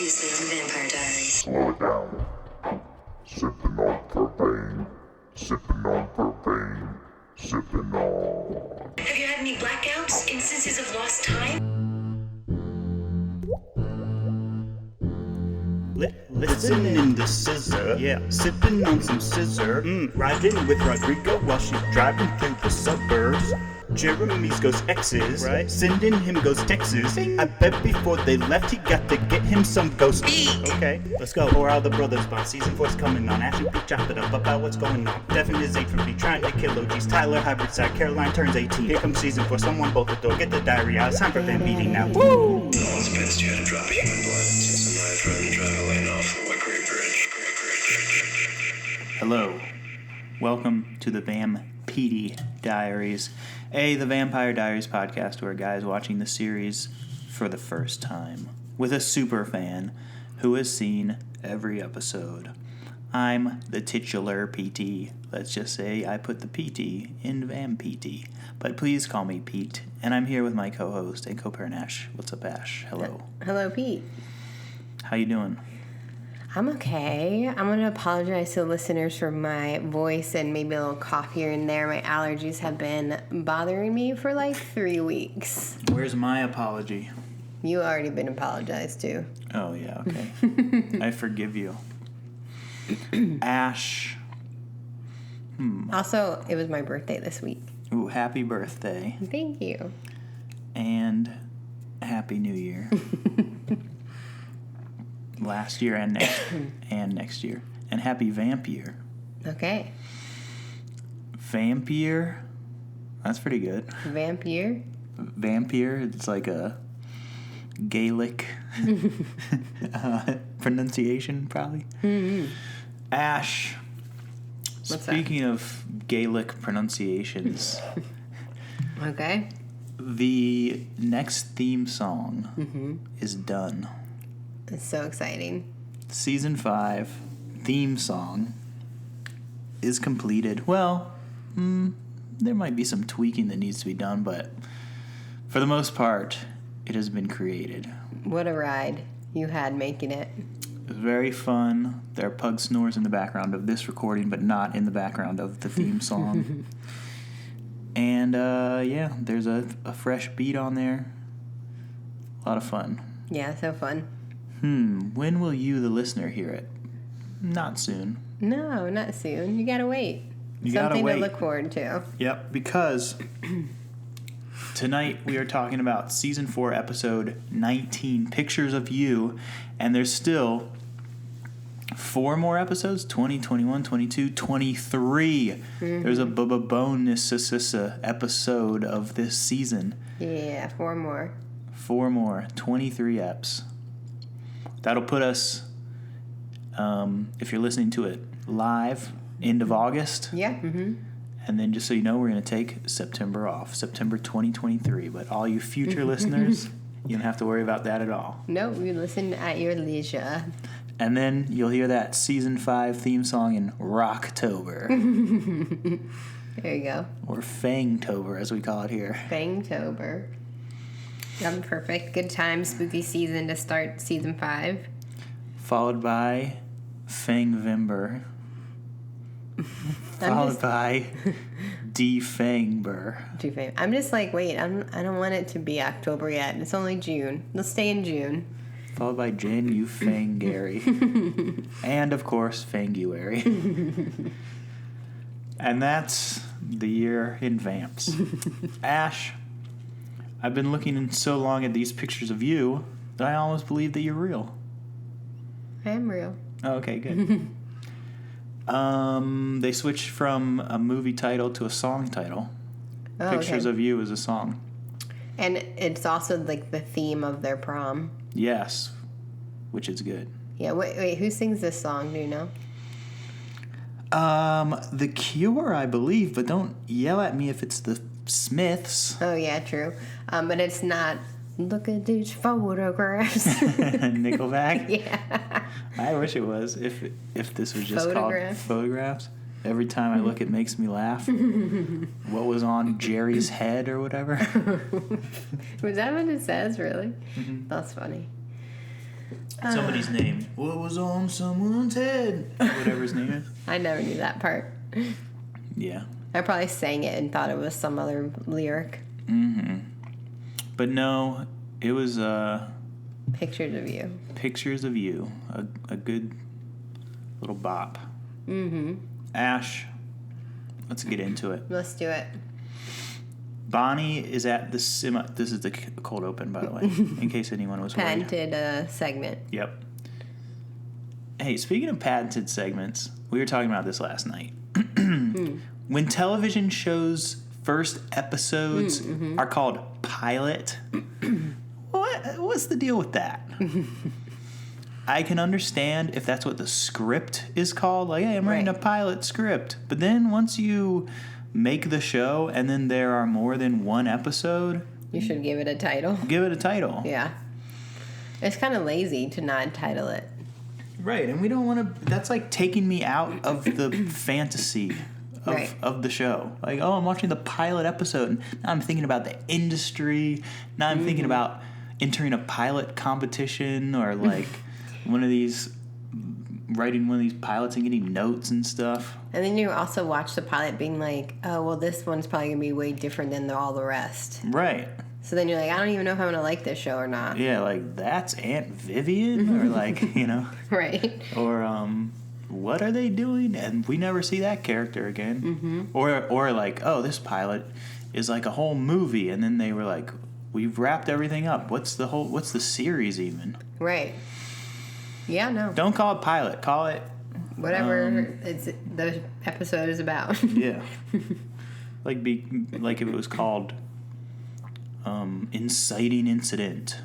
Previously on the Vampire Diaries. Slow it down. Sipping on propane. Sipping on propane. Sipping on. Have you had any blackouts? Instances of lost time? Listening to scissor, yeah, sipping on some scissor, riding with Rodrigo while she's driving through the suburbs. Jeremy's ghost exes, right? Sending him ghost Texas. I bet before they left he got to get him some ghost beat. Okay, let's go. Pour out the brothers bond. Season 4's coming on. Ashley P chop it up about what's going on. Devin is 8 for B, trying to kill OGs. Tyler hybrid side. Caroline turns 18. Here comes season 4. Someone bolt the door. Get the diary out. It's time for fan meeting now. Woo! All it's best you had to drop a human blood. Since a knife running drive a lane off of a great bridge. Hello. Welcome to the Vampire Diaries, the Vampire Diaries podcast where a guy is watching the series for the first time with a super fan who has seen every episode. I'm the titular PT. Let's just say I put the PT in VamPT, but please call me Pete, and I'm here with my co-host and co-parent Ash. What's up, Ash? Hello. Hello, Pete. How you doing? I'm okay. I'm going to apologize to the listeners for my voice and maybe a little cough here and there. My allergies have been bothering me for like 3 weeks. Where's my apology? You already been apologized to. Oh, yeah, okay. I forgive you. Ash. Also, it was my birthday this week. Ooh, happy birthday. Thank you. And happy New Year. Last year and next year. And happy Vamp Year. Okay. Vamp Year? That's pretty good. Vampire? Vampire, it's like a Gaelic pronunciation, probably. Mm-hmm. Ash, What's speaking of Gaelic pronunciations, Okay. the next theme song is done. It's so exciting. Season 5 theme song is completed. Well, there might be some tweaking that needs to be done, but for the most part, it has been created. What a ride you had making it. It was very fun. There are pug snores in the background of this recording, but not in the background of the theme song. And, yeah, there's a fresh beat on there. A lot of fun. Yeah, so fun. When will you, the listener, hear it? Not soon. No, not soon. You gotta wait. You gotta Something wait. to look forward to. Yep, because tonight we are talking about Season 4, Episode 19, Pictures of You, and there's still 4 more episodes, 20, 21, 22, 23. There's a bonus episode of this season. Yeah, 4 more. 4 more, 23 eps. That'll put us, if you're listening to it live, end of August. Yeah. Mm-hmm. And then just so you know, we're going to take September off, September 2023. But all you future listeners, you don't have to worry about that at all. No, you listen at your leisure. And then you'll hear that Season 5 theme song in Rocktober. There you go. Or Fangtober, as we call it here. Fangtober. I'm perfect. Good time, spooky season to start season 5. Followed by Fangvember. Followed by Defangber. I'm just like, wait, I don't want it to be October yet. It's only June. Let's stay in June. Followed by January. And, of course, Fanguary. And that's the year in Vamps. Ash, I've been looking so long at these pictures of you that I almost believe that you're real. I am real. Oh, okay, good. They switched from a movie title to a song title. Oh, Pictures okay. of You is a song. And it's also like the theme of their prom. Yes, which is good. Yeah, wait, who sings this song? Do you know? The Cure, I believe, but don't yell at me if it's the Smiths. Oh, yeah, true. But it's not, look at these photographs. Nickelback? Yeah. I wish it was. If this was just Photograph. called Photographs. Every time I look, it makes me laugh. What was on Jerry's head or whatever? Was that what it says, really? Mm-hmm. That's funny. Somebody's name. What was on someone's head? Whatever his name is. I never knew that part. Yeah. I probably sang it and thought it was some other lyric. But no, it was Pictures of You. Pictures of You. A good little bop. Ash, let's get into it. Let's do it. Bonnie is at the This is the cold open, by the way, in case anyone was worried. Patented segment. Yep. Hey, speaking of patented segments, we were talking about this last night. When television shows first episodes are called pilot, what's the deal with that? I can understand if that's what the script is called. Like, hey, I'm writing a pilot script. But then once you make the show and then there are more than one episode, you should give it a title. Give it a title. Yeah. It's kind of lazy to not title it. Right, and we don't want to... That's like taking me out of the fantasy of the show. Like, oh, I'm watching the pilot episode, and now I'm thinking about the industry. Now I'm thinking about entering a pilot competition or like writing one of these pilots and getting notes and stuff. And then you also watch the pilot being like, oh, well, this one's probably going to be way different than all the rest. Right. So then you're like, I don't even know if I'm going to like this show or not. Yeah, like, that's Aunt Vivian? Or like, Right. Or, what are they doing? And we never see that character again. Or like, oh, this pilot is like a whole movie. And then they were like, we've wrapped everything up. What's the series even? Right. Yeah, no. Don't call it pilot. Call it... whatever the episode is about. Yeah. Like if it was called Inciting Incident.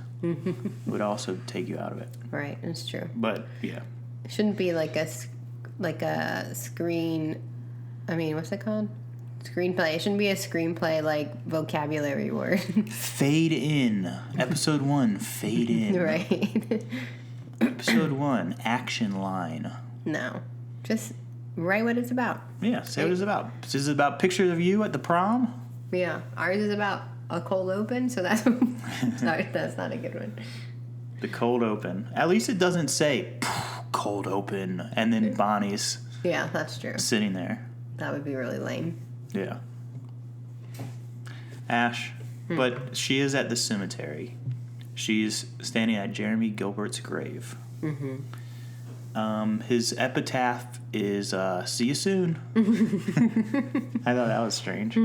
Would also take you out of it. Right, that's true. But, yeah. It shouldn't be like a screen... I mean, what's it called? Screenplay. It shouldn't be a screenplay like vocabulary word. Fade in. Episode 1, fade in. Right. Episode 1, action line. No. Just write what it's about. Yeah, say what it's about. This is about pictures of you at the prom? Yeah. Ours is about a cold open, so that's... Sorry, that's not a good one. The cold open. At least it doesn't say, cold open, and then Bonnie's... Yeah, that's true. Sitting there. That would be really lame. Yeah. Ash. But she is at the cemetery. She's standing at Jeremy Gilbert's grave. His epitaph is, see you soon. I thought that was strange.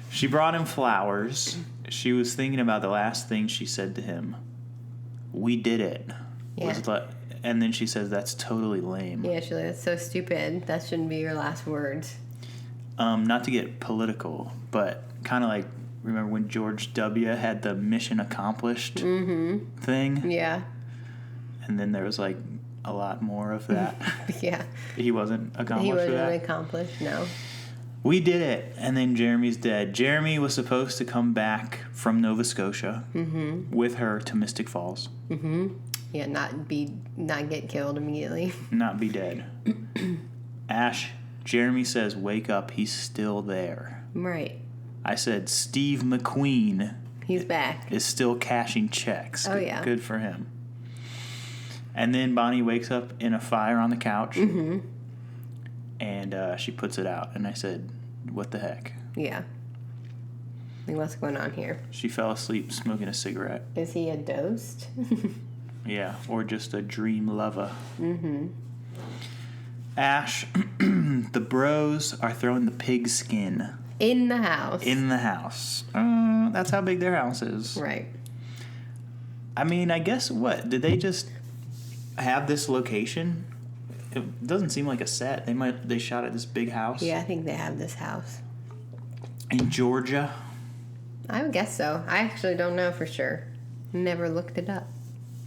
She brought him flowers. She was thinking about the last thing she said to him. We did it. Yeah. And then she says, that's totally lame. Yeah, she's like, that's so stupid. That shouldn't be your last words. Not to get political, but kind of like, remember when George W. had the mission accomplished thing? Yeah. And then there was like a lot more of that. Yeah. He wasn't accomplished for that? Accomplished, no. We did it, and then Jeremy's dead. Jeremy was supposed to come back from Nova Scotia with her to Mystic Falls. Yeah, not get killed immediately. Not be dead. Ash, Jeremy says, wake up, he's still there. Right. I said, Steve McQueen. He's back. Is still cashing checks. Oh, yeah. Good for him. And then Bonnie wakes up in a fire on the couch. And she puts it out. And I said, what the heck? Yeah. Like, what's going on here? She fell asleep smoking a cigarette. Is he a ghost? Yeah, or just a dream lover. Ash, the bros are throwing the pig skin. In the house. In the house. That's how big their house is. Right. I mean, I guess what? Did they just have this location? It doesn't seem like a set. They shot at this big house. Yeah, I think they have this house. In Georgia? I would guess so. I actually don't know for sure. Never looked it up.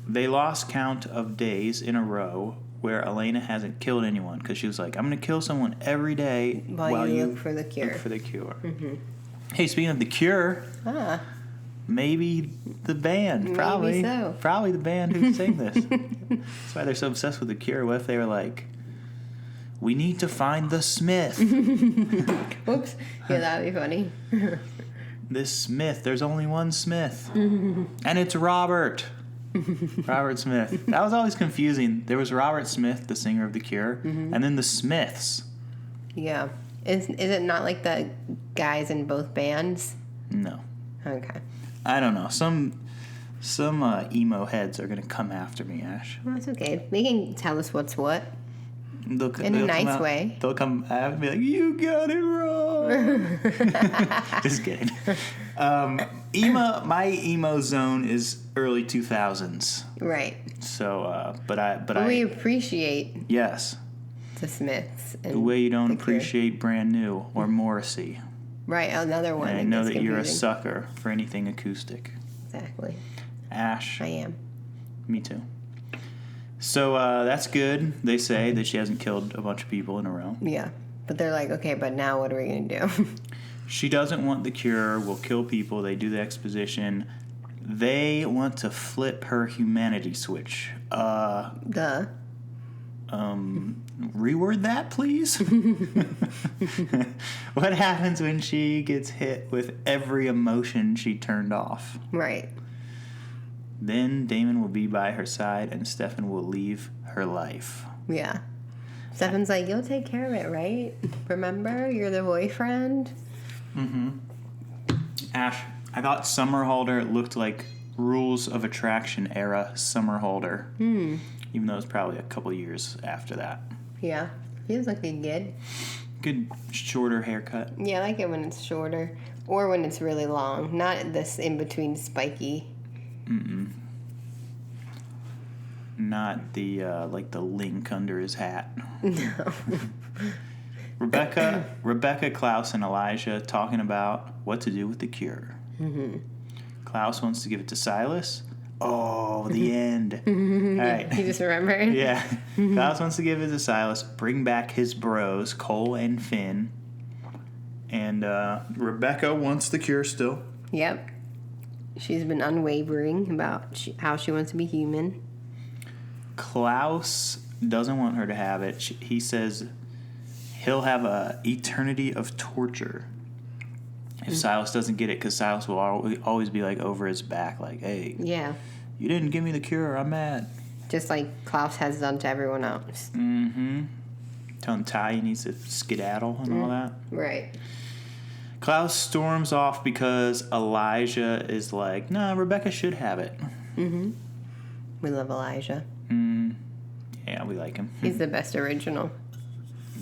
They lost count of days in a row where Elena hasn't killed anyone because she was like, I'm going to kill someone every day while you look for the cure. Look for the cure. Hey, speaking of the Cure, maybe the band. Probably. Maybe so. Probably the band who sang this. That's why they're so obsessed with the Cure. What if they were like, we need to find the Smith. Whoops. Yeah, that would be funny. This Smith, there's only one Smith. And it's Robert. Robert Smith. That was always confusing. There was Robert Smith, the singer of The Cure, and then the Smiths. Yeah. Is it not like the guys in both bands? No. Okay. I don't know. Some emo heads are going to come after me, Ash. Well, that's okay. They can tell us what's what. They'll In a nice way. They'll come out and be like, you got it wrong. Just kidding. My emo zone is early 2000s. Right. So, but we appreciate yes. the Smiths. And The way you don't The Cure. appreciate Brand New or Morrissey. Right, another one. And I know that gets you're a confusing. sucker for anything acoustic. Exactly. Ash. I am. Me too. So that's good. They say that she hasn't killed a bunch of people in a row. Yeah. But they're like, okay, but now what are we going to do? She doesn't want the cure, will kill people. They do the exposition. They want to flip her humanity switch. Duh. Reword that, please? What happens when she gets hit with every emotion she turned off? Right. Then Damon will be by her side and Stefan will leave her life. Yeah. Stefan's like, you'll take care of it, right? Remember? You're the boyfriend? Ash, I thought Summerhalder looked like Rules of Attraction era Summerhalder. Even though it was probably a couple years after that. Yeah. He was looking good. Good shorter haircut. Yeah, I like it when it's shorter. Or when it's really long. Not this in-between spiky. Not the like the link under his hat. No. Rebecca, Klaus, and Elijah talking about what to do with the cure. Klaus wants to give it to Silas. Oh, the end. All right. You just remembered? Yeah. Klaus wants to give it to Silas. Bring back his bros, Cole and Finn. And Rebecca wants the cure still. Yep. She's been unwavering about how she wants to be human. Klaus doesn't want her to have it. He says he'll have a eternity of torture if Silas doesn't get it, because Silas will always be like over his back, like, hey, Yeah. you didn't give me the cure, I'm mad. Just like Klaus has done to everyone else. Telling Ty he needs to skedaddle and all that. Right. Klaus storms off because Elijah is like, nah, Rebecca should have it. We love Elijah. Yeah, we like him. He's the best original.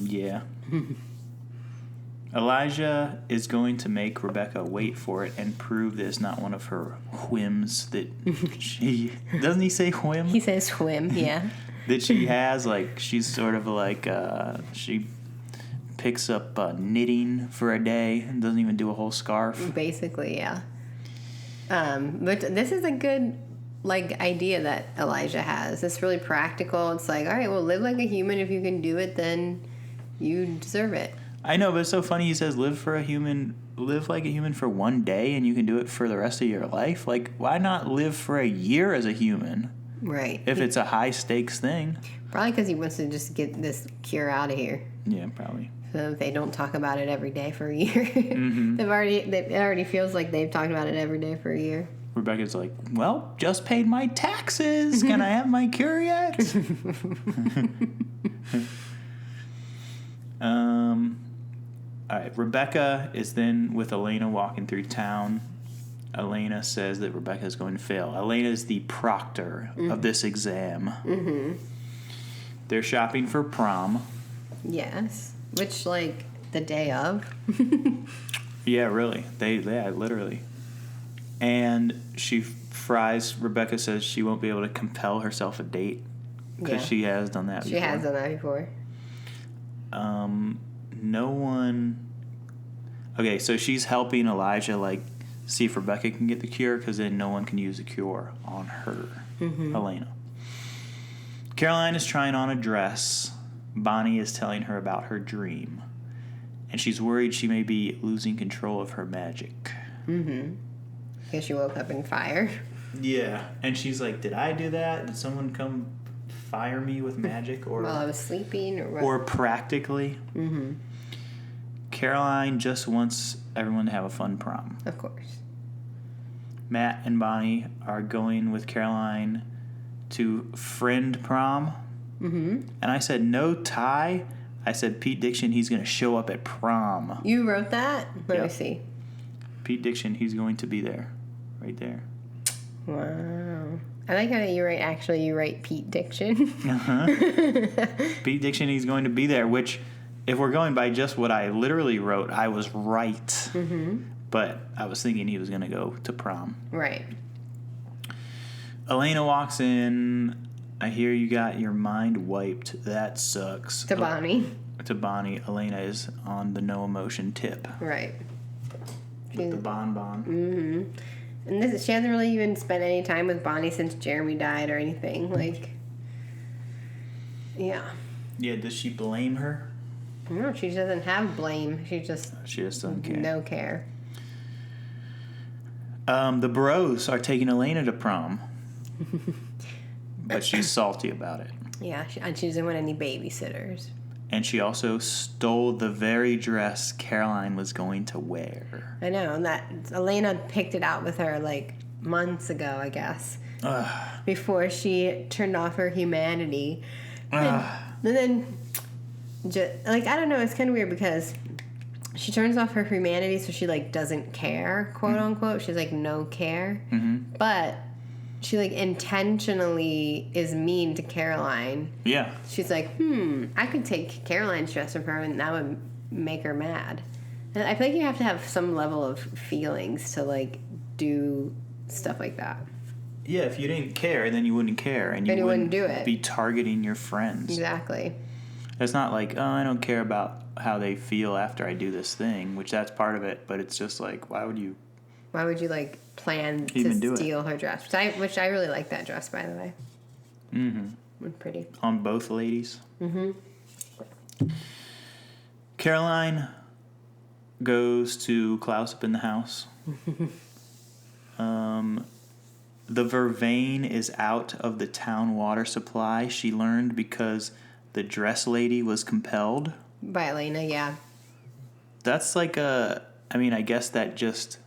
Yeah. Elijah is going to make Rebecca wait for it and prove that it's not one of her whims that she... Doesn't he say whim? He says swim, yeah. That she has, like, she's sort of like, she picks up knitting for a day and doesn't even do a whole scarf. Basically, yeah. But this is a good, like, idea that Elijah has. It's really practical. It's like, all right, well, live like a human. If you can do it, then you deserve it. I know, but it's so funny. He says, live like a human for one day and you can do it for the rest of your life. Like, why not live for a year as a human? Right. If it's a high stakes thing. Probably because he wants to just get this cure out of here. Yeah, probably. So they don't talk about it every day for a year. It already feels like they've talked about it every day for a year. Rebecca's like, well, just paid my taxes. Can I have my cure yet? All right, Rebecca is then with Elena walking through town. Elena says that Rebecca is going to fail. Elena is the proctor of this exam. They're shopping for prom. Yes. Which, like, the day of. Yeah, really. Yeah, literally. And Rebecca says she won't be able to compel herself a date because she has done that before. She has done that before. No one... Okay, so she's helping Elijah, like, see if Rebecca can get the cure, because then no one can use the cure on her, Elena. Caroline is trying on a dress. Bonnie is telling her about her dream. And she's worried she may be losing control of her magic. Because she woke up in fire. Yeah. And she's like, did I do that? Did someone come fire me with magic? Or While I was sleeping or what? Or practically? Caroline just wants everyone to have a fun prom. Of course. Matt and Bonnie are going with Caroline to friend prom. Mm-hmm. And I said, no tie. I said, Pete-diction, he's going to show up at prom. You wrote that? Let me see. Pete-diction, he's going to be there. Right there. Wow. I like how you write Pete-diction. Uh-huh. Pete-diction, he's going to be there, which, if we're going by just what I literally wrote, I was right. Mm-hmm. But I was thinking he was going to go to prom. Right. Elena walks in. I hear you got your mind wiped. That sucks. To Bonnie. To Bonnie. Elena is on the no emotion tip. Right. With the bonbon. Mm-hmm. And she hasn't really even spent any time with Bonnie since Jeremy died or anything. Like, yeah. Yeah, does she blame her? No, she doesn't have blame. She just doesn't care. No care. The bros are taking Elena to prom. But she's salty about it. Yeah, and she doesn't want any babysitters. And she also stole the very dress Caroline was going to wear. I know, and that Elena picked it out with her like months ago, I guess. Before she turned off her humanity. And then, I don't know, it's kind of weird because she turns off her humanity so she like doesn't care, quote unquote. She's like no care. Mm-hmm. But she like intentionally is mean to Caroline. Yeah. She's like, I could take Caroline's dress from her and that would make her mad. And I feel like you have to have some level of feelings to like do stuff like that. Yeah, if you didn't care, then you wouldn't care. And you wouldn't do it. Be targeting your friends. Exactly. It's not like, I don't care about how they feel after I do this thing, which that's part of it, but it's just like, why would you like plan even to steal her dress? Which I really like that dress, by the way. Mm-hmm. It's pretty. On both ladies. Mm-hmm. Caroline goes to Klaus up in the house. The vervain is out of the town water supply, she learned, because the dress lady was compelled. By Elena, yeah. That's like I guess that just,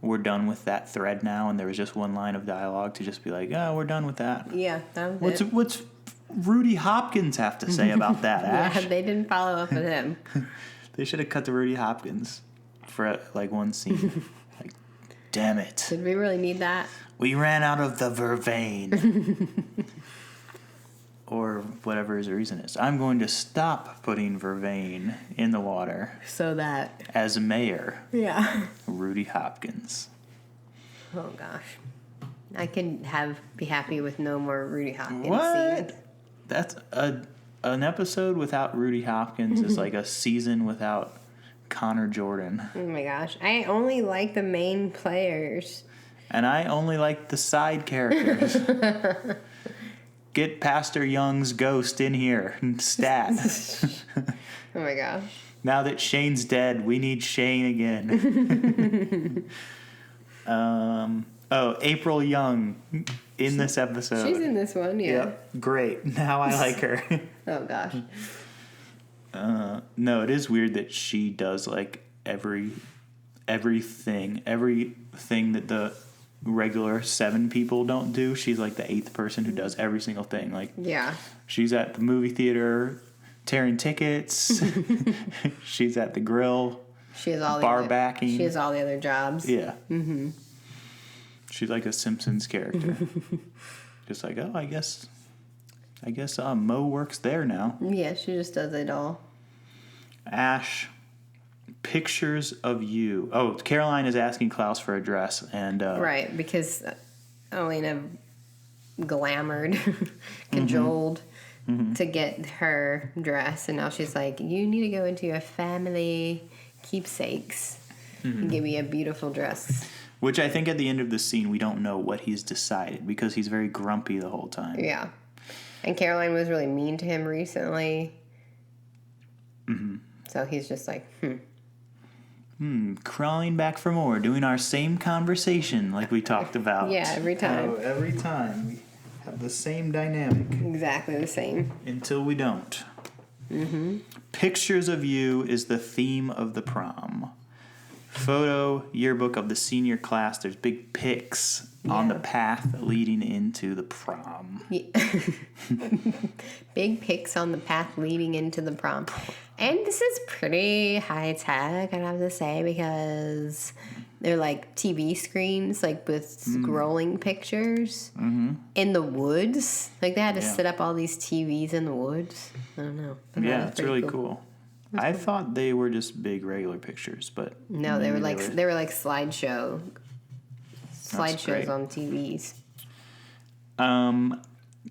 we're done with that thread now, and there was just one line of dialogue to just be like, oh, we're done with that. Yeah, that was it. What's Rudy Hopkins have to say about that, Ash? Yeah, they didn't follow up with him. They should have cut to Rudy Hopkins for like one scene. Like, damn it. Did we really need that? We ran out of the vervain. Or whatever his reason is. I'm going to stop putting vervain in the water. So that. As mayor. Yeah. Rudy Hopkins. Oh, gosh. I can be happy with no more Rudy Hopkins What? scenes. That's an episode without Rudy Hopkins is like a season without Connor Jordan. Oh, my gosh. I only like the main players. And I only like the side characters. Get Pastor Young's ghost in here. Stat. Oh my gosh. Now that Shane's dead, we need Shane again. April Young in this episode. She's in this one, yeah. Yep. Great. Now I like her. Oh gosh. No, it is weird that she does like everything that the regular 7 people don't do. She's like the 8th person who does every single thing. Like, yeah, she's at the movie theater tearing tickets. She's at the grill. She has all bar backing. She has all the other jobs. Yeah. Mm-hmm. She's like a Simpsons character. Just like, oh, I guess Mo works there now. Yeah, she just does it all. Ash. Pictures of you. Oh, Caroline is asking Klaus for a dress, and right, because Elena glamored, cajoled to get her dress, and now she's like, "You need to go into your family keepsakes and give me a beautiful dress." Which I think at the end of the scene we don't know what he's decided because he's very grumpy the whole time. Yeah, and Caroline was really mean to him recently, so he's just like, crawling back for more, doing our same conversation like we talked about. Yeah, every time. Every time we have the same dynamic. Exactly the same. Until we don't. Mm-hmm. Pictures of you is the theme of the prom. photo yearbook of the senior class. There's big pics on the path leading into the prom. Yeah. Big pics on the path leading into the prom. And this is pretty high tech, I'd have to say, because they're like TV screens, like with scrolling pictures in the woods. Like they had to set up all these TVs in the woods. I don't know. Yeah, it's really cool. I thought they were just big regular pictures, but no, they were like slideshows great. on TVs.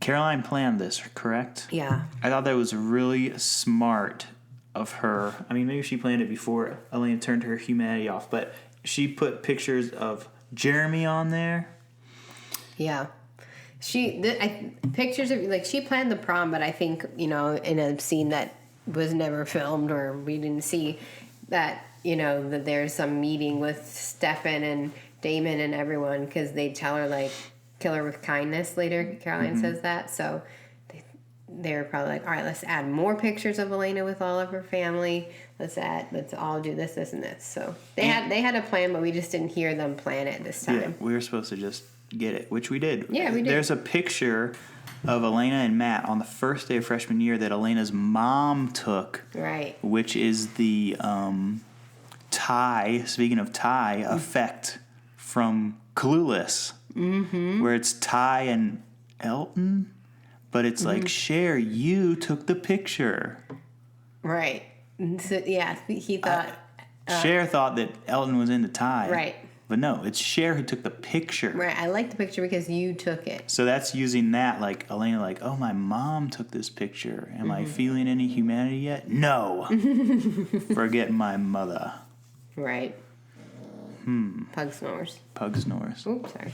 Caroline planned this, correct? Yeah. I thought that was really smart of her. I mean, maybe she planned it before Elena turned her humanity off, but she put pictures of Jeremy on there. Yeah. Pictures of, like, she planned the prom, but I think, in a scene that was never filmed or we didn't see, that, that there's some meeting with Stefan and Damon and everyone, because they tell her, like, kill her with kindness later. Caroline says that. So they're probably like, all right, let's add more pictures of Elena with all of her family. Let's all do this, and this. So they had a plan, but we just didn't hear them plan it this time. Yeah, we were supposed to just get it, which we did. Yeah, we did. There's a picture of Elena and Matt on the first day of freshman year that Elena's mom took. Right. Which is the tie, speaking of tie, effect from Clueless. Mm-hmm. Where it's Ty and Elton, but it's like, Cher, you took the picture. Right. So, yeah, he thought... Cher thought that Elton was into Ty. Right. But no, it's Cher who took the picture. Right, I like the picture because you took it. So that's using that, like, Elena, like, oh, my mom took this picture. Am I feeling any humanity yet? No. Forget my mother. Right. Pug snores. Pug snores. Oops, sorry.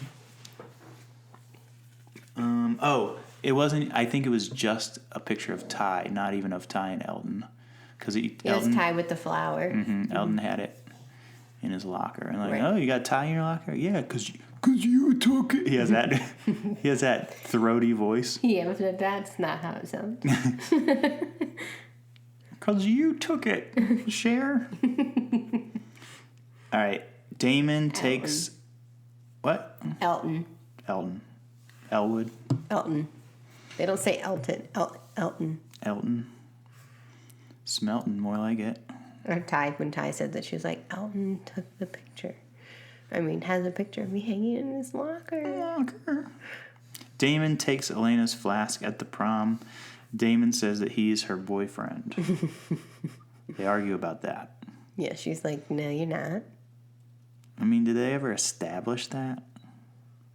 It wasn't. I think it was just a picture of Ty, not even of Ty and Elton, because It was Ty with the flower. Elton had it in his locker, and like, Right. oh, you got Ty in your locker? Yeah, cause you took it. He has that. He has that throaty voice. Yeah, but that's not how it sounds. Cause you took it, Cher. All right, Damon takes what? Elton. Elwood. Elton. They don't say Elton. Elton. Smelton, more like it. Or Ty, when Ty said that, she was like, Elton took the picture. Has a picture of me hanging in his locker. Damon takes Elena's flask at the prom. Damon says that he's her boyfriend. They argue about that. Yeah, she's like, no, you're not. I mean, did they ever establish that?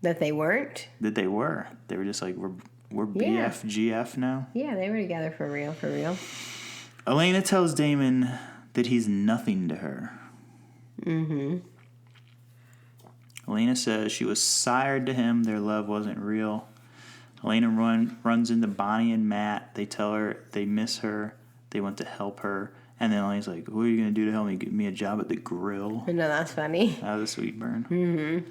That they weren't? That they were. They were just like, we're Yeah. BFGF now? Yeah, they were together for real. Elena tells Damon that he's nothing to her. Elena says she was sired to him. Their love wasn't real. Elena runs into Bonnie and Matt. They tell her they miss her. They want to help her. And then Elena's like, what are you going to do to help me? Get me a job at the grill? I know, that's funny. That was a sweet burn.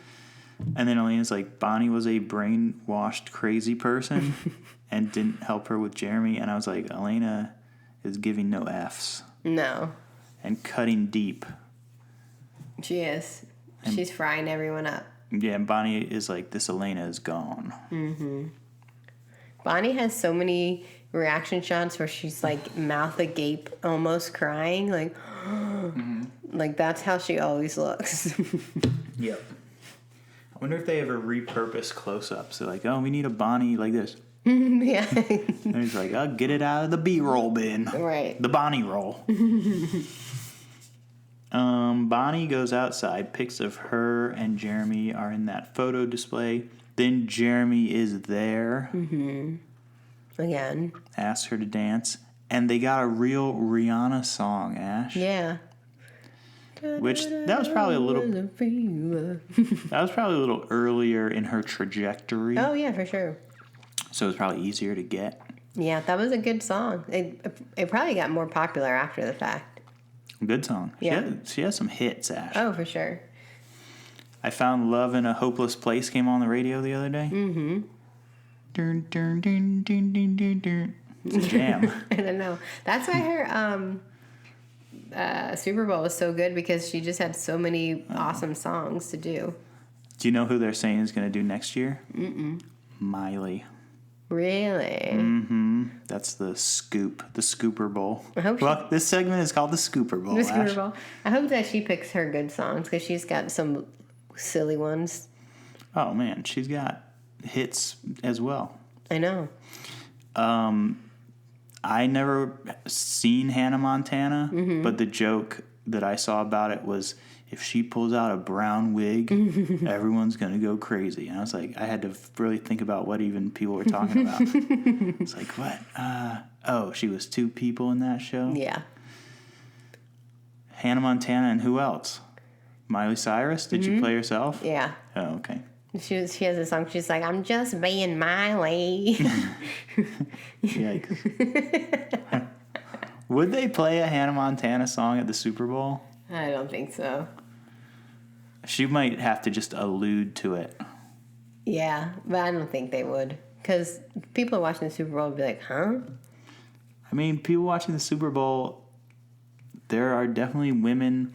And then Elena's like, Bonnie was a brainwashed, crazy person and didn't help her with Jeremy. And I was like, Elena is giving no Fs. No. And cutting deep. She is. She's frying everyone up. Yeah, and Bonnie is like, this Elena is gone. Bonnie has so many reaction shots where she's like mouth agape, almost crying. Like, like that's how she always looks. Yep. I wonder if they ever repurpose close-ups. They're like, oh, we need a Bonnie like this. Yeah. And he's like, I'll get it out of the B-roll bin. Right. The Bonnie roll. Bonnie goes outside. Pics of her and Jeremy are in that photo display. Then Jeremy is there. Again. Asks her to dance. And they got a real Rihanna song, Ash. Yeah. Which, that was probably a little earlier in her trajectory. Oh, yeah, for sure. So it was probably easier to get. Yeah, that was a good song. It probably got more popular after the fact. Good song. Yeah. She has some hits, Ash. Oh, for sure. I Found Love in a Hopeless Place came on the radio the other day. Dun, dun, dun, dun, dun, dun, dun. It's a jam. I don't know. That's why Super Bowl was so good because she just had so many awesome songs to do. Do you know who they're saying is going to do next year? Miley. Really? Mm-hmm. That's the scoop, the Scooper Bowl. I hope Well, this segment is called the Scooper Bowl. the Super Ash. Bowl. I hope that she picks her good songs because she's got some silly ones. Oh man, she's got hits as well. I know. I never seen Hannah Montana, but the joke that I saw about it was if she pulls out a brown wig, everyone's gonna go crazy. And I was like, I had to really think about what even people were talking about. It's like, what? Oh, she was two people in that show? Yeah. Hannah Montana and who else? Miley Cyrus? Did you play herself? Yeah. Oh, okay. She has a song. She's like, I'm just being Miley. Yikes. Would they play a Hannah Montana song at the Super Bowl? I don't think so. She might have to just allude to it. Yeah, but I don't think they would. Because people watching the Super Bowl would be like, huh? I mean, people watching the Super Bowl, there are definitely women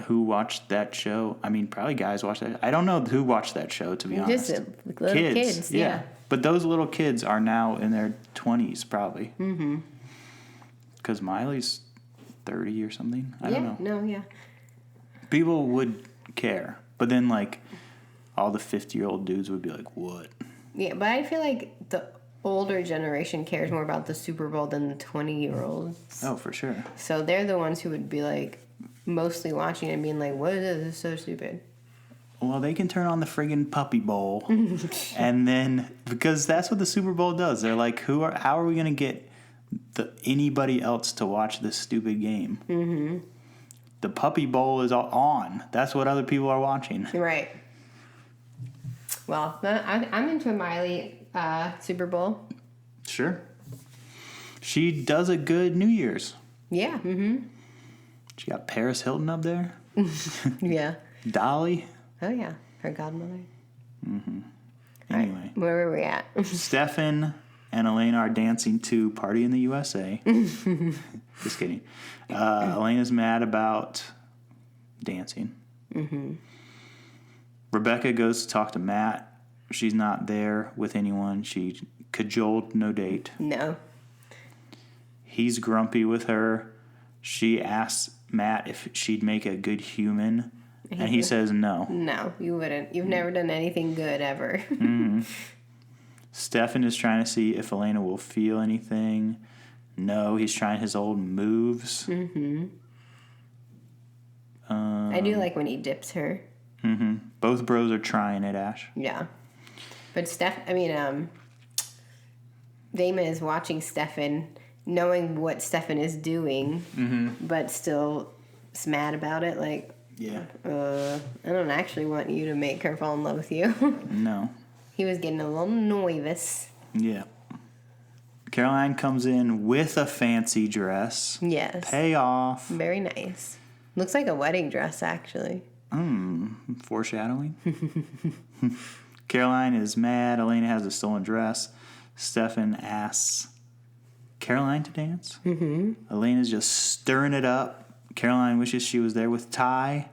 who watched that show. I mean, probably guys watched that. I don't know who watched that show, to be honest. Just little kids, yeah. But those little kids are now in their 20s, probably. Mm-hmm. Because Miley's 30 or something. I don't know. No, yeah. People would care. But then, like, all the 50-year-old dudes would be like, what? Yeah, but I feel like the older generation cares more about the Super Bowl than the 20-year-olds. Oh, for sure. So they're the ones who would be like mostly watching and being like, what is this? This is so stupid. Well, they can turn on the friggin' Puppy Bowl. And then, because that's what the Super Bowl does. They're like, how are we going to get anybody else to watch this stupid game? Mm-hmm. The Puppy Bowl is on. That's what other people are watching. Right. Well, I'm into Miley Super Bowl. Sure. She does a good New Year's. Yeah. Mm-hmm. She got Paris Hilton up there. Yeah. Dolly. Oh, yeah. Her godmother. Mm-hmm. Anyway. Right. Where were we at? Stefan and Elena are dancing to Party in the USA. Just kidding. Elena's mad about dancing. Mm-hmm. Rebecca goes to talk to Matt. She's not there with anyone. She cajoled no date. No. He's grumpy with her. She asks Matt if she'd make a good human. And he says no. No, you wouldn't. You've never done anything good ever. Mm-hmm. Stefan is trying to see if Elena will feel anything. No, he's trying his old moves. Mm-hmm. I do like when he dips her. Mm-hmm. Both bros are trying it, Ash. Yeah. But Damon is watching Stefan, knowing what Stefan is doing, but still is mad about it. Like, yeah. I don't actually want you to make her fall in love with you. No. He was getting a little nervous. Yeah. Caroline comes in with a fancy dress. Yes. Payoff. Very nice. Looks like a wedding dress, actually. Foreshadowing. Caroline is mad. Elena has a stolen dress. Stefan asks Caroline to dance. Mm-hmm. Elena's just stirring it up. Caroline wishes she was there with Ty.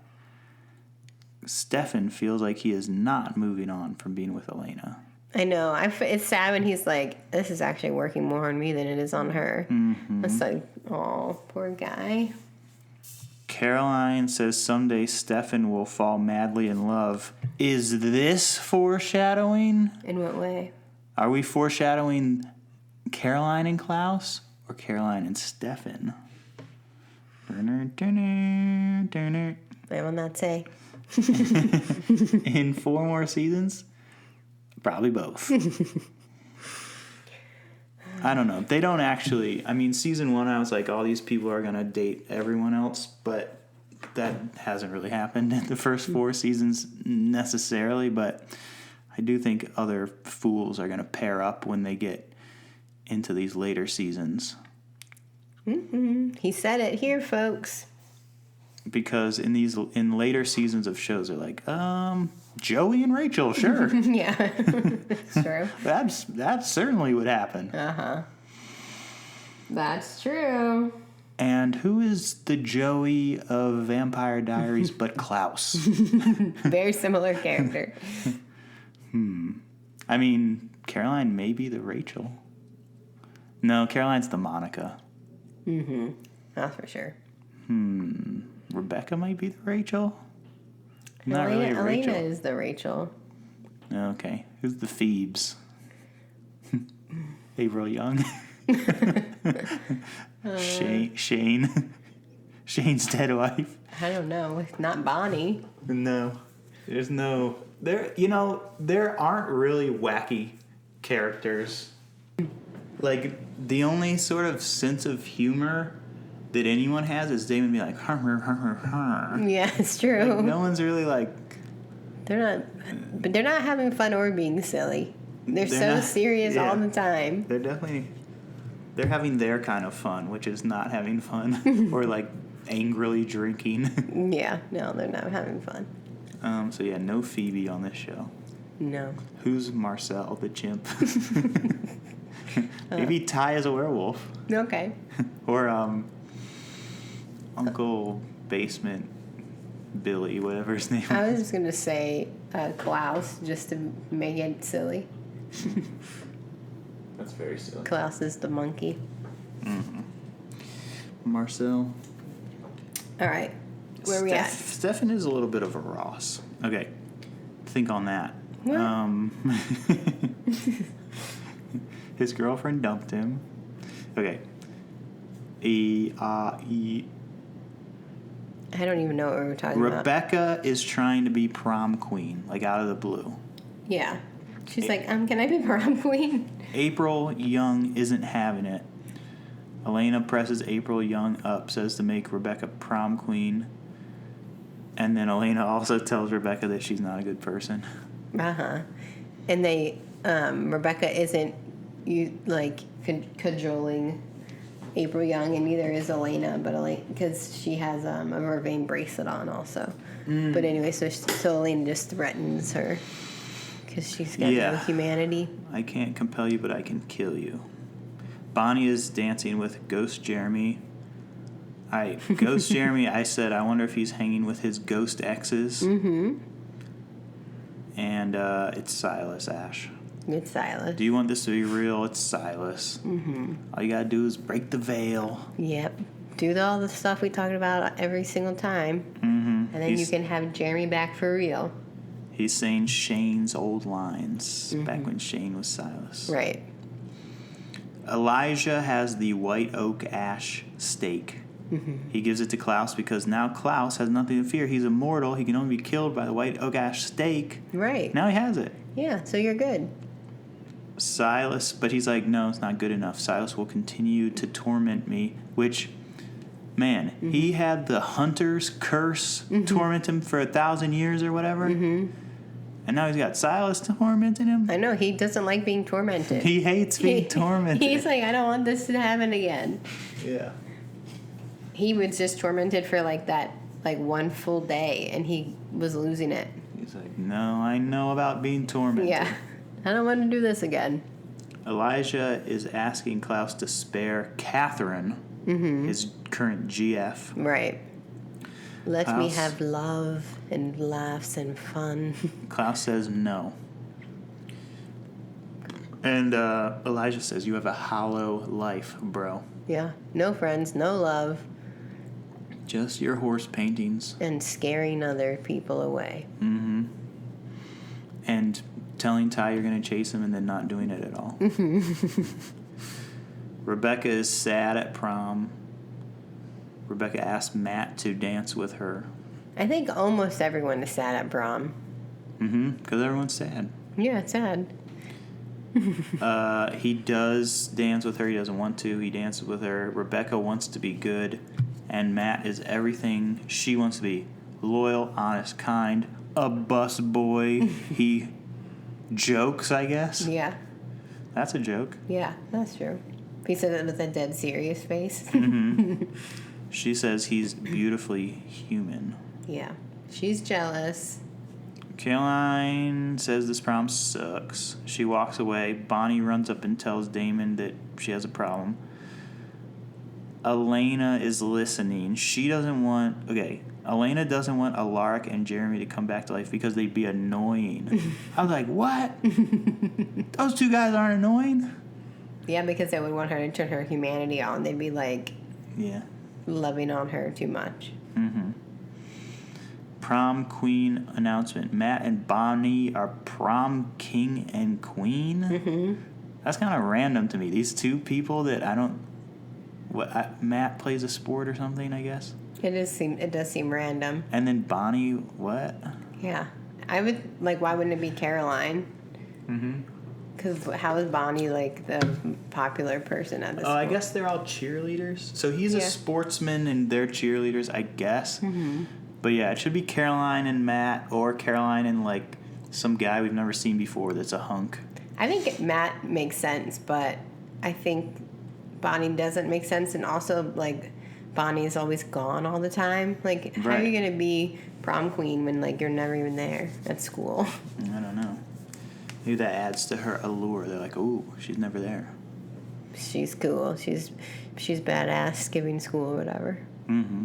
Stefan feels like he is not moving on from being with Elena. I know. It's sad when he's like, this is actually working more on me than it is on her. Mm-hmm. It's like, oh, poor guy. Caroline says someday Stefan will fall madly in love. Is this foreshadowing? In what way? Are we foreshadowing Caroline and Klaus or Caroline and Stefan? I will not say. In 4 more seasons? Probably both. I don't know. They don't actually... I mean, season 1, I was like, all these people are going to date everyone else, but that hasn't really happened in the first 4 seasons necessarily, but I do think other fools are going to pair up when they get into these later seasons. Mm-hmm. He said it here, folks. Because in later seasons of shows, they're like, Joey and Rachel, sure. Yeah, it's true. That certainly would happen. Uh-huh. That's true. And who is the Joey of Vampire Diaries but Klaus? Very similar character. I mean, Caroline may be the Rachel. No, Caroline's the Monica. That's for sure. Rebecca might be the Rachel? Not really a Rachel. Elena is the Rachel. Okay. Who's the Phoebes? April Young. Shane. Shane's dead wife. I don't know. It's not Bonnie. No. There's no... There aren't really wacky characters. Like, the only sort of sense of humor that anyone has is Damon being like, Yeah, it's true. Like, no one's really like... They're not having fun or being silly. They're so not, serious all the time. They're having their kind of fun, which is not having fun or like angrily drinking. Yeah, no, they're not having fun. So yeah, no Phoebe on this show. No. Who's Marcel, the chimp? Maybe Ty is a werewolf. Okay. Or Uncle Basement Billy, whatever his name I was just going to say Klaus, just to make it silly. That's very silly. Klaus is the monkey. Marcel. All right. Where are we at? Stefan is a little bit of a Ross. Okay. Think on that. What? His girlfriend dumped him. Okay. I don't even know what we were talking about. Rebecca is trying to be prom queen, like out of the blue. Yeah. She's like, can I be prom queen? April Young isn't having it. Elena presses April Young up, says to make Rebecca prom queen. And then Elena also tells Rebecca that she's not a good person. Uh-huh. And Rebecca isn't cajoling April Young, and neither is Elena, because she has a vervain bracelet on also. But anyway, so Elena just threatens her because she's got no humanity. I can't compel you, but I can kill you. Bonnie is dancing with Ghost Jeremy. Ghost Jeremy, I said, I wonder if he's hanging with his ghost exes. Mm-hmm. And it's Silas, Ash. It's Silas. Do you want this to be real? It's Silas. Mm-hmm. All you gotta do is break the veil. Yep. Do all the stuff we talked about every single time. Mm-hmm. And then you can have Jeremy back for real. He's saying Shane's old lines back when Shane was Silas. Right. Elijah has the white oak ash stake. Mm-hmm. He gives it to Klaus because now Klaus has nothing to fear. He's immortal. He can only be killed by the white oak ash stake. Right. Now he has it. Yeah, so you're good. Silas, but he's like, no, it's not good enough. Silas will continue to torment me, which, man, he had the hunter's curse torment him for 1,000 years or whatever. Mm-hmm. And now he's got Silas tormenting him. I know, he doesn't like being tormented. He hates being tormented. He's like, I don't want this to happen again. Yeah. He was just tormented for one full day, and he was losing it. He's like, no, I know about being tormented. Yeah. I don't want to do this again. Elijah is asking Klaus to spare Catherine, his current GF. Right. Let me have love and laughs and fun. Klaus says no. And Elijah says, you have a hollow life, bro. Yeah. No friends, no love. Just your horse paintings. And scaring other people away. Mm-hmm. And telling Ty you're going to chase him and then not doing it at all. Rebecca is sad at prom. Rebecca asked Matt to dance with her. I think almost everyone is sad at prom. Mm-hmm, because everyone's sad. Yeah, it's sad. He does dance with her. He doesn't want to. He dances with her. Rebecca wants to be good, and Matt is everything she wants to be. Loyal, honest, kind, a bus boy. He jokes, I guess. Yeah. That's a joke. Yeah, that's true. He said it with a dead serious face. Mm-hmm. She says he's beautifully human. Yeah. She's jealous. Caroline says this prom sucks. She walks away. Bonnie runs up and tells Damon that she has a problem. Elena is listening. She doesn't want... Okay, Elena doesn't want Alaric and Jeremy to come back to life because they'd be annoying. I was like, what? Those two guys aren't annoying? Yeah, because they would want her to turn her humanity on. They'd be like... Yeah. Loving on her too much. Mm-hmm. Prom queen announcement. Matt and Bonnie are prom king and queen. Mm-hmm. That's kind of random to me. These two people that I don't... Matt plays a sport or something, I guess. It does seem random. And then Bonnie, what? Yeah. I would, like, why wouldn't it be Caroline? Mm-hmm. Because how is Bonnie, like, the popular person at this Oh, I point? guess they're all cheerleaders. So he's a sportsman and they're cheerleaders, I guess. Mm-hmm. But yeah, it should be Caroline and Matt, or Caroline and, like, some guy we've never seen before that's a hunk. I think Matt makes sense, but I think Bonnie doesn't make sense. And also, like, Bonnie's always gone all the time. Like, how are you going to be prom queen when, like, you're never even there at school? I don't know. Maybe that adds to her allure. They're like, ooh, she's never there. She's cool. She's badass, skipping school or whatever. Mm-hmm.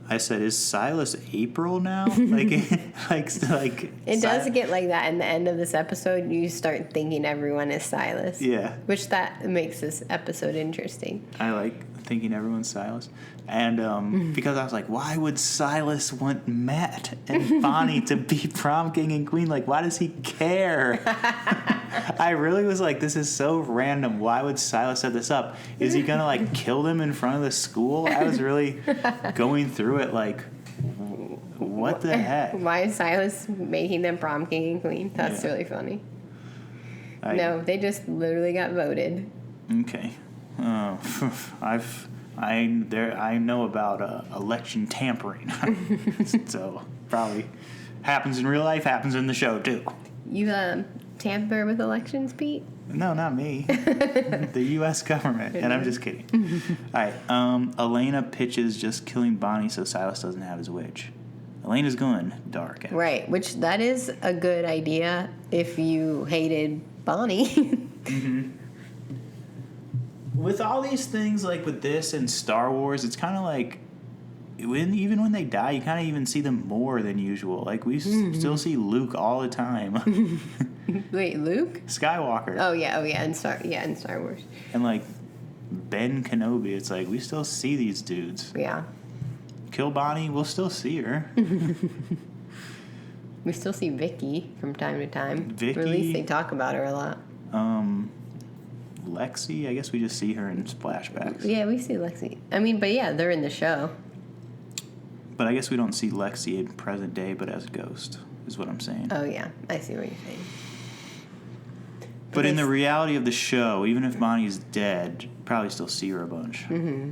I said, is Silas April now? like It does get like that in the end of this episode. You start thinking everyone is Silas. Yeah. Which that makes this episode interesting. I like thinking everyone's Silas. And because I was like, why would Silas want Matt and Bonnie to be prom king and queen? Like, why does he care? I really was like, this is so random. Why would Silas set this up? Is he going to, like, kill them in front of the school? I was really going through it like, what the heck? Why is Silas making them prom king and queen? That's really funny. No, they just literally got voted. Okay. I know about election tampering. So probably happens in real life, happens in the show too. You tamper with elections, Pete? No, not me. The U.S. government. And I'm just kidding. All right. Elena pitches just killing Bonnie so Silas doesn't have his witch. Elena's going dark. Right, which that is a good idea if you hated Bonnie. Mm-hmm. With all these things, like with this and Star Wars, it's kind of like, even when they die, you kind of even see them more than usual. Like, we still see Luke all the time. Wait, Luke? Skywalker. Oh yeah, in Star Wars. And, like, Ben Kenobi, it's like, we still see these dudes. Yeah. Kill Bonnie, we'll still see her. We still see Vicky from time to time. Vicky. Or at least they talk about her a lot. Lexi, I guess we just see her in flashbacks. Yeah, we see Lexi. I mean, but yeah, they're in the show. But I guess we don't see Lexi in present day, but as a ghost, is what I'm saying. Oh, yeah. I see what you're saying. But in the reality of the show, even if Bonnie's dead, you probably still see her a bunch. Mm-hmm.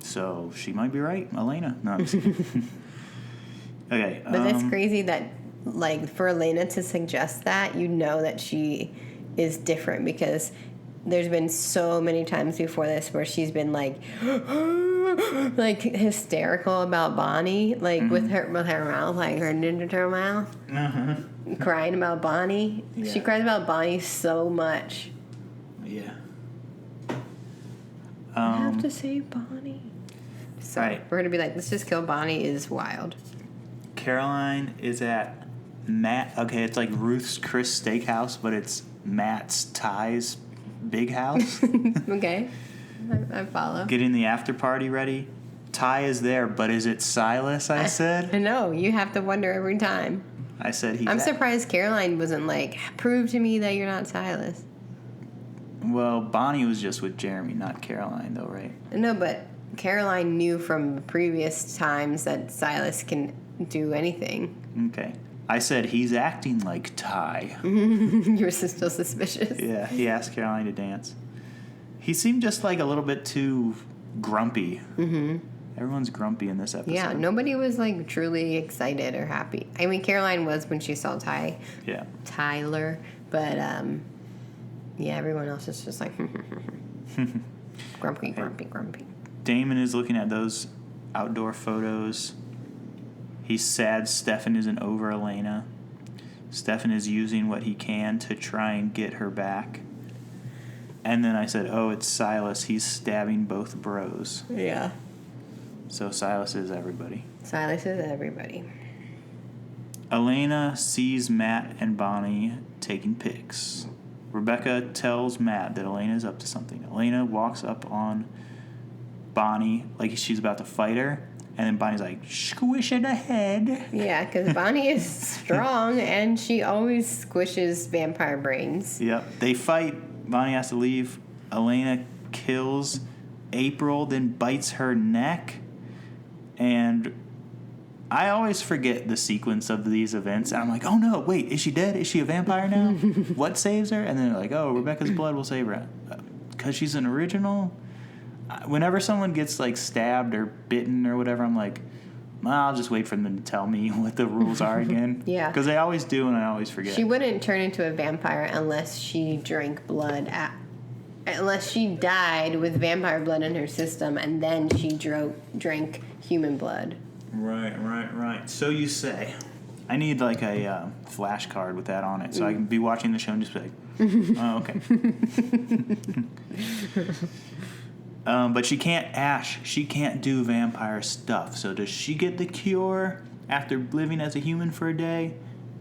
So she might be right, Elena. No, I'm just kidding. Okay. But that's crazy that, like, for Elena to suggest that, you know that she is different, because there's been so many times before this where she's been like like hysterical about Bonnie, like with her mouth, like her Ninja Turtle mouth, crying about Bonnie. Yeah. She cries about Bonnie so much. Yeah. I have to save Bonnie. So we're gonna be like, let's just kill Bonnie is wild. Caroline is at Matt. Okay, it's like Ruth's Chris Steakhouse, but it's Matt's Ty's big house. Okay, I follow. Getting the after party ready. Ty is there, but is it Silas? I said. I know, you have to wonder every time. I said I'm surprised Caroline wasn't like, prove to me that you're not Silas. Well, Bonnie was just with Jeremy, not Caroline, though, right? No, but Caroline knew from previous times that Silas can do anything. Okay. I said he's acting like Ty. You're still suspicious. Yeah, he asked Caroline to dance. He seemed just like a little bit too grumpy. Mm-hmm. Everyone's grumpy in this episode. Yeah, nobody was like truly excited or happy. I mean, Caroline was when she saw Tyler, but yeah, everyone else is just like grumpy. Damon is looking at those outdoor photos. He's sad Stefan isn't over Elena. Stefan is using what he can to try and get her back. And then I said, oh, it's Silas. He's stabbing both bros. Yeah. So Silas is everybody. Silas is everybody. Elena sees Matt and Bonnie taking pics. Rebecca tells Matt that Elena is up to something. Elena walks up on Bonnie like she's about to fight her. And then Bonnie's like, squish it ahead. Yeah, because Bonnie is strong and she always squishes vampire brains. Yep. They fight. Bonnie has to leave. Elena kills April, then bites her neck. And I always forget the sequence of these events. I'm like, oh no, wait, is she dead? Is she a vampire now? What saves her? And then they're like, oh, Rebecca's blood will save her. Because she's an original? Whenever someone gets like stabbed or bitten or whatever, I'm like, well, I'll just wait for them to tell me what the rules are again. Yeah. Because they always do and I always forget. She wouldn't turn into a vampire unless she drank blood, unless she died with vampire blood in her system and then she drank human blood. Right. So you say. I need like a flashcard with that on it so I can be watching the show and just be like, oh, okay. But she can't do vampire stuff. So does she get the cure after living as a human for a day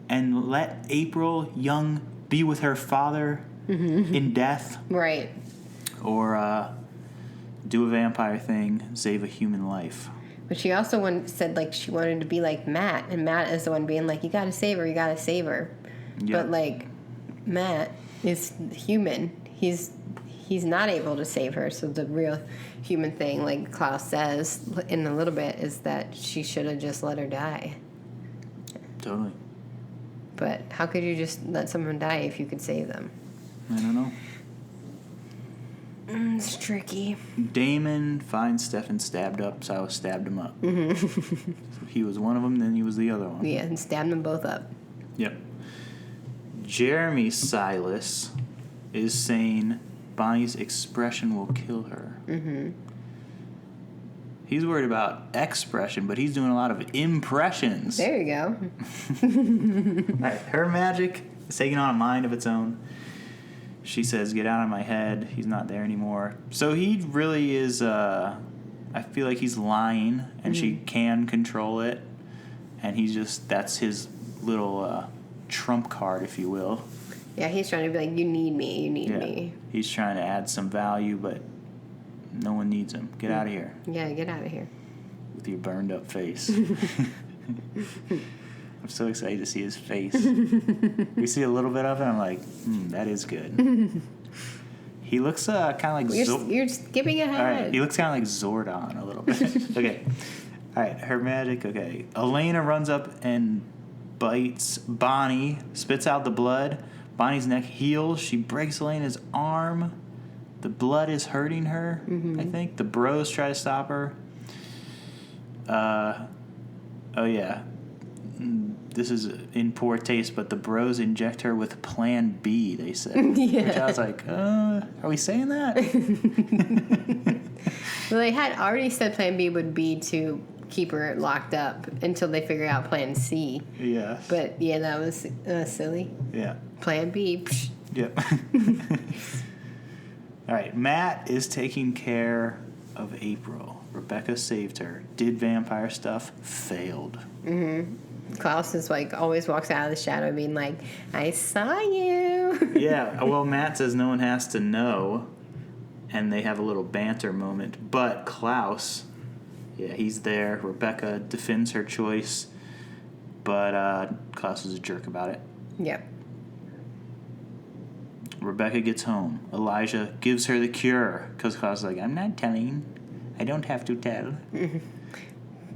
and let April Young be with her father in death? Right. Or do a vampire thing, save a human life? But she also said like she wanted to be like Matt, and Matt is the one being like, you gotta save her. Yep. But like Matt is human. He's not able to save her. So the real human thing, like Klaus says in a little bit, is that she should have just let her die. Totally. But how could you just let someone die if you could save them? I don't know. It's tricky. Damon finds Stefan stabbed up. Silas stabbed him up. So he was one of them, then he was the other one. Yeah, and stabbed them both up. Yep. Jeremy Silas is saying Bonnie's expression will kill her. Mm-hmm. He's worried about expression, but he's doing a lot of impressions. There you go. All right, her magic is taking on a mind of its own. She says, get out of my head. He's not there anymore. So he really is, I feel like he's lying, and she can control it. And that's his little trump card, if you will. Yeah, he's trying to be like, you need me. He's trying to add some value, but no one needs him. Get out of here. Yeah, get out of here. With your burned up face. I'm so excited to see his face. We see a little bit of it, I'm like, that is good. He looks kind of like... You're skipping ahead. All right, he looks kind of like Zordon a little bit. Okay. All right, her magic, okay. Elena runs up and bites Bonnie, spits out the blood. Bonnie's neck heals. She breaks Elena's arm. The blood is hurting her, I think. The bros try to stop her. Oh, yeah. This is in poor taste, but the bros inject her with Plan B, they said. Yeah. Which I was like, are we saying that? Well, they had already said Plan B would be to keep her locked up until they figure out Plan C. Yeah. But, yeah, that was silly. Yeah. Plan B. Psh. Yep. All right, Matt is taking care of April. Rebecca saved her. Did vampire stuff. Failed. Klaus is like, always walks out of the shadow being like, I saw you. Yeah, well, Matt says no one has to know, and they have a little banter moment. But Klaus, yeah, he's there. Rebecca defends her choice, but Klaus is a jerk about it. Yep. Rebecca gets home. Elijah gives her the cure, because Klaus is like, I'm not telling. I don't have to tell.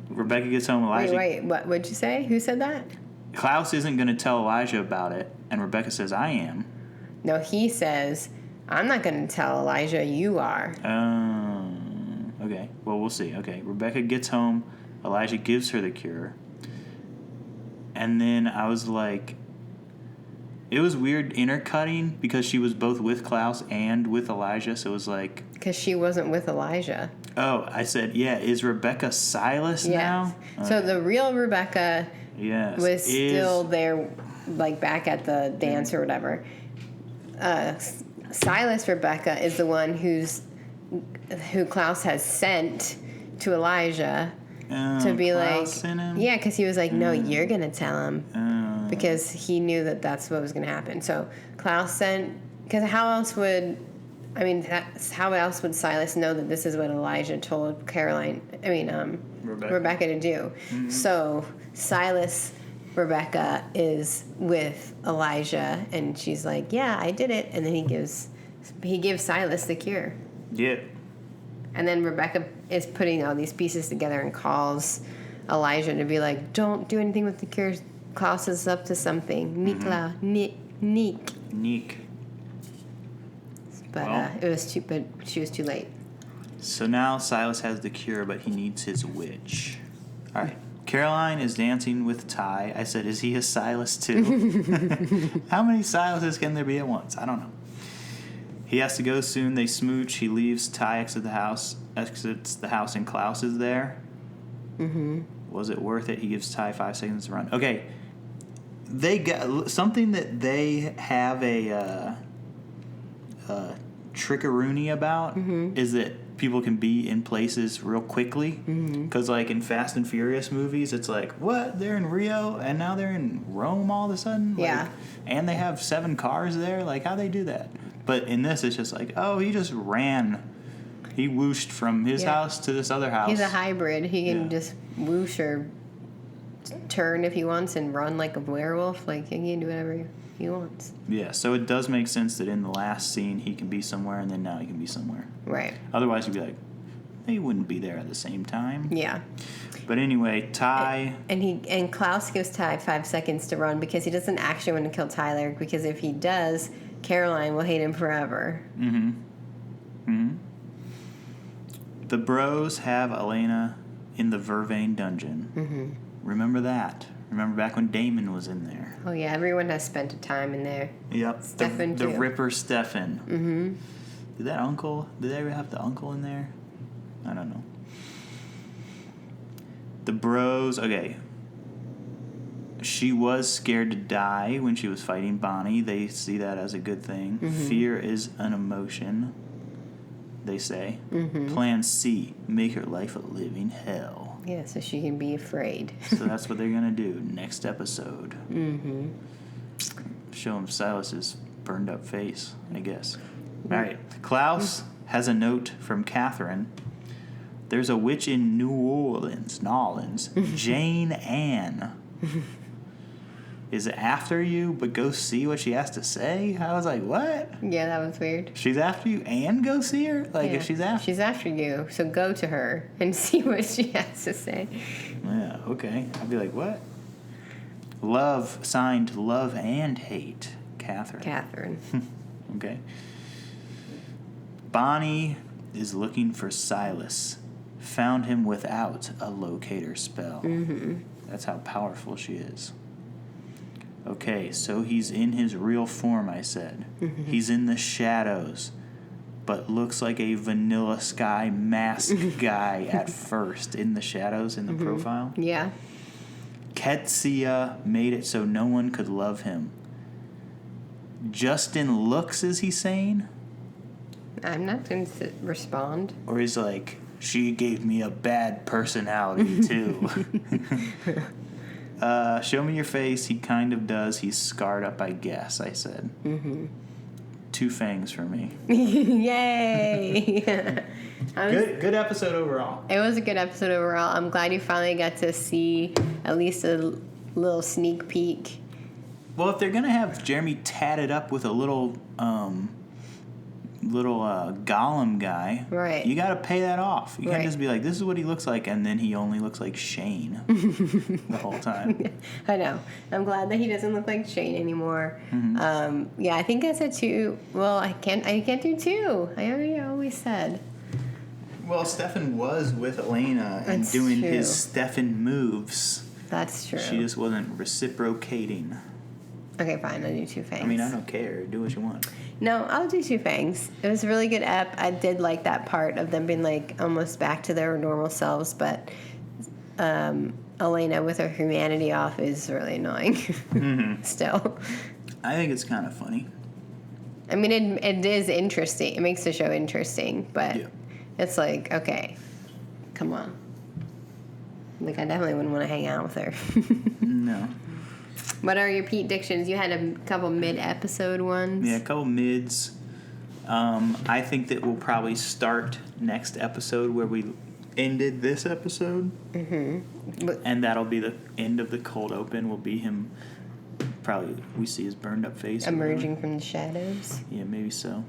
Rebecca gets home. Elijah. Wait, what'd you say? Who said that? Klaus isn't going to tell Elijah about it, and Rebecca says, I am. No, he says, I'm not going to tell Elijah, you are. Okay. Well, we'll see. Okay. Rebecca gets home. Elijah gives her the cure. And then I was like, it was weird intercutting because she was both with Klaus and with Elijah, so it was like... Because she wasn't with Elijah. Oh, I said, yeah, is Rebecca Silas now? Yes. So the real Rebecca was still there, like back at the dance or whatever. Silas Rebecca is the one who Klaus has sent to Elijah to be Klaus sent him? yeah, because he was like, no, you're gonna tell him because he knew that that's what was gonna happen. So Klaus sent, because how else would Silas know that this is what Elijah told Rebecca to do? Mm-hmm. So Silas Rebecca is with Elijah, and she's like, yeah, I did it, and then he gives Silas the cure. Yeah. And then Rebecca is putting all these pieces together and calls Elijah to be like, don't do anything with the cure. Klaus is up to something. Neek. But she was too late. So now Silas has the cure, but he needs his witch. All right. Caroline is dancing with Ty. I said, is he a Silas too? How many Silases can there be at once? I don't know. He has to go soon. They smooch. He leaves. Ty exits the house, and Klaus is there. Mm-hmm. Was it worth it? He gives Ty 5 seconds to run. Okay. They got something that they have a trickeroony about is that people can be in places real quickly. Because like in Fast and Furious movies, it's like, what? They're in Rio and now they're in Rome all of a sudden? Yeah. Like, and they have 7 cars there? Like, how'd they do that? But in this, it's just like, oh, he just ran. He whooshed from his house to this other house. He's a hybrid. He can just whoosh or turn if he wants and run like a werewolf. Like, he can do whatever he wants. Yeah, so it does make sense that in the last scene he can be somewhere and then now he can be somewhere. Right. Otherwise you'd be like, they wouldn't be there at the same time. Yeah. But anyway, Ty... And Klaus gives Ty 5 seconds to run because he doesn't actually want to kill Tyler, because if he does, Caroline will hate him forever. The bros have Elena in the Vervain dungeon. Remember that. Remember back when Damon was in there. Oh, yeah, everyone has spent a time in there. Yep. Stefan, the too. Ripper Stefan. Did they ever have the uncle in there? I don't know. The bros, okay. She was scared to die when she was fighting Bonnie. They see that as a good thing. Fear is an emotion, they say. Plan C, make her life a living hell. Yeah, so she can be afraid. So that's what they're going to do next episode. Show him Silas's burned up face, I guess. All right. Klaus has a note from Catherine. There's a witch in New Orleans, Jane Ann, is after you, but go see what she has to say. I was like, what? Yeah, that was weird. She's after you and go see her? Like, Yeah. if she's after... She's after you, so go to her and see what she has to say. Yeah, okay. I'd be like, what? Love, signed Love and Hate, Catherine. Okay. Bonnie is looking for Silas. Found him without a locator spell. That's how powerful she is. Okay, so he's in his real form, I said. He's in the shadows, but looks like a Vanilla Sky mask guy at first in the shadows in the profile. Yeah. Ketsia made it so no one could love him. Justin looks, is he saying? I'm not going to respond. Or he's like, she gave me a bad personality, too. Show me your face. He kind of does. He's scarred up, I guess, I said. 2 fangs for me. Yay! Good episode overall. It was a good episode overall. I'm glad you finally got to see at least a little sneak peek. Well, if they're going to have Jeremy tatted up with a little golem guy, Right. You got to pay that off. You can't Right. just be like, this is what he looks like, and then he only looks like Shane the whole time. I know. I'm glad that he doesn't look like Shane anymore. Yeah, I think I said 2. Well, I can't do 2. I always said. Well, Stefan was with Elena and That's doing true. his Stefan moves. That's true. She just wasn't reciprocating. Okay, fine. I'll do 2 fangs. I mean, I don't care. Do what you want. No, I'll do 2 fangs. It was a really good ep. I did like that part of them being like almost back to their normal selves, but Elena with her humanity off is really annoying. Still. I think it's kind of funny. I mean, it is interesting. It makes the show interesting, but Yeah. it's like, okay, come on. Like, I definitely wouldn't want to hang out with her. No. What are your Pete-dictions? You had a couple mid-episode ones. Yeah, a couple mids. I think that we'll probably start next episode where we ended this episode. Mm-hmm. And that'll be the end of the cold open. Will be him. Probably we see his burned up face Emerging from the shadows. Yeah, maybe so.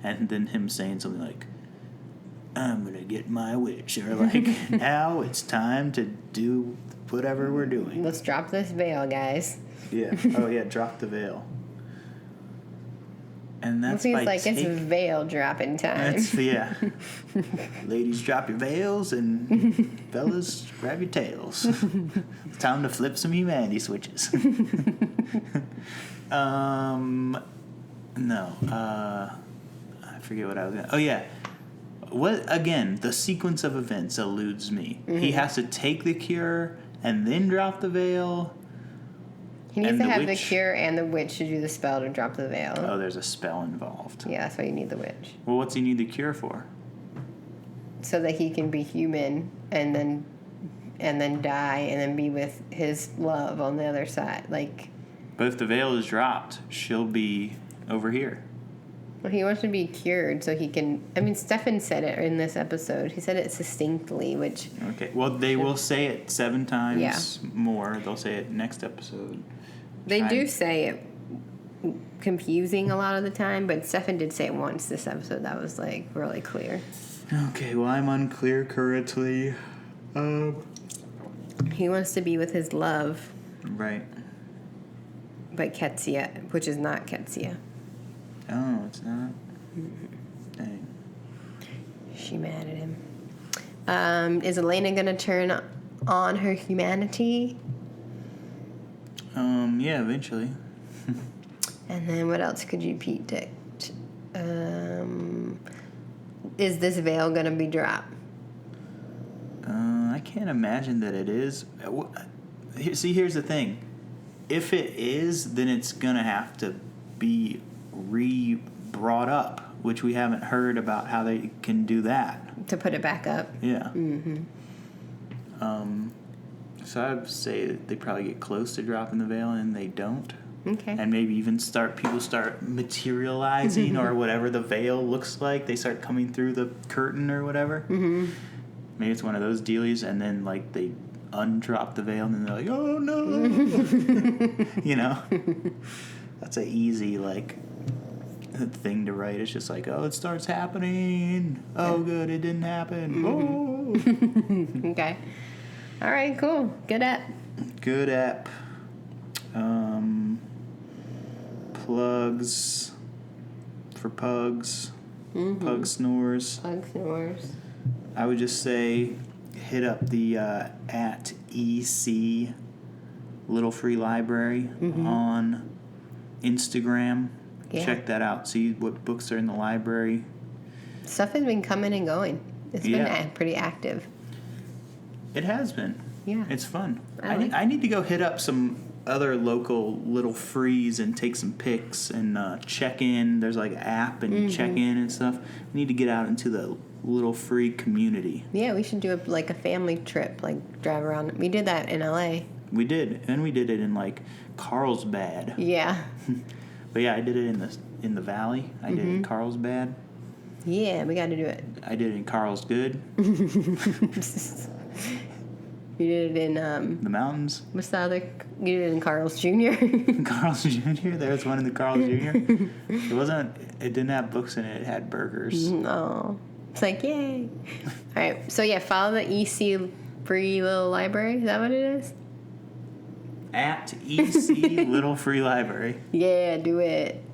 And then him saying something like, "I'm gonna get my witch," or like, "Now it's time to do whatever we're doing." Let's drop this veil, guys. Yeah. Oh yeah, drop the veil. And that's It seems by like it's veil dropping time. That's, yeah. Ladies, drop your veils, and fellas, grab your tails. It's time to flip some humanity switches. No. I forget what I was going to... Oh, yeah. What, again, the sequence of events eludes me. Mm-hmm. He has to take the cure and then drop the veil. He needs to have the cure and the witch to do the spell to drop the veil. Oh, there's a spell involved. Yeah, that's why you need the witch. Well, what's he need the cure for? So that he can be human and then die and then be with his love on the other side. Like, but if the veil is dropped, she'll be over here. Well, he wants to be cured so he can... I mean, Stefan said it in this episode. He said it succinctly, which... Okay, well, they will say it 7 times more. They'll say it next episode. They do say it confusing a lot of the time, but Stefan did say it once this episode. That was, like, really clear. Okay, well, I'm unclear currently. He wants to be with his love. Right. But Ketsia, which is not Ketsia. Oh, it's not? Dang. She mad at him. Is Elena going to turn on her humanity? Yeah, eventually. And then what else could you predict? Is this veil going to be dropped? I can't imagine that it is. See, here's the thing. If it is, then it's going to have to be brought up, which we haven't heard about how they can do that. To put it back up? Yeah. Mm-hmm. So I'd say that they probably get close to dropping the veil and they don't. Okay. And maybe even people start materializing or whatever the veil looks like. They start coming through the curtain or whatever. Mm-hmm. Maybe it's one of those dealies, and then like they undrop the veil and then they're like, "Oh no!" You know, that's an easy like thing to write. It's just like, "Oh, it starts happening. Oh, good, it didn't happen." Mm-hmm. Oh. Okay. All right. Cool. Good app. Good app. Plugs for pugs. Mm-hmm. Pug snores. Pug snores. I would just say hit up the at EC Little Free Library on Instagram. Yeah. Check that out. See what books are in the library. Stuff has been coming and going. It's been pretty active. It has been. Yeah. It's fun. I need to go hit up some other local little frees and take some pics and check in. There's like app and check in and stuff. We need to get out into the little free community. Yeah, we should do a family trip, like drive around. We did that in LA. We did, and we did it in like Carlsbad. Yeah. But yeah, I did it in the valley. I did it in Carlsbad. Yeah, we got to do it. I did it in Carlsgood. You did it in the mountains. What's the other? You did it in Carl's Jr. Carl's Jr. There was one in the Carl's Jr. It didn't have books in it. It had burgers. No. It's like, yay. All right. So, yeah, follow the EC Free Little Library. Is that what it is? At EC Little Free Library. Yeah, do it.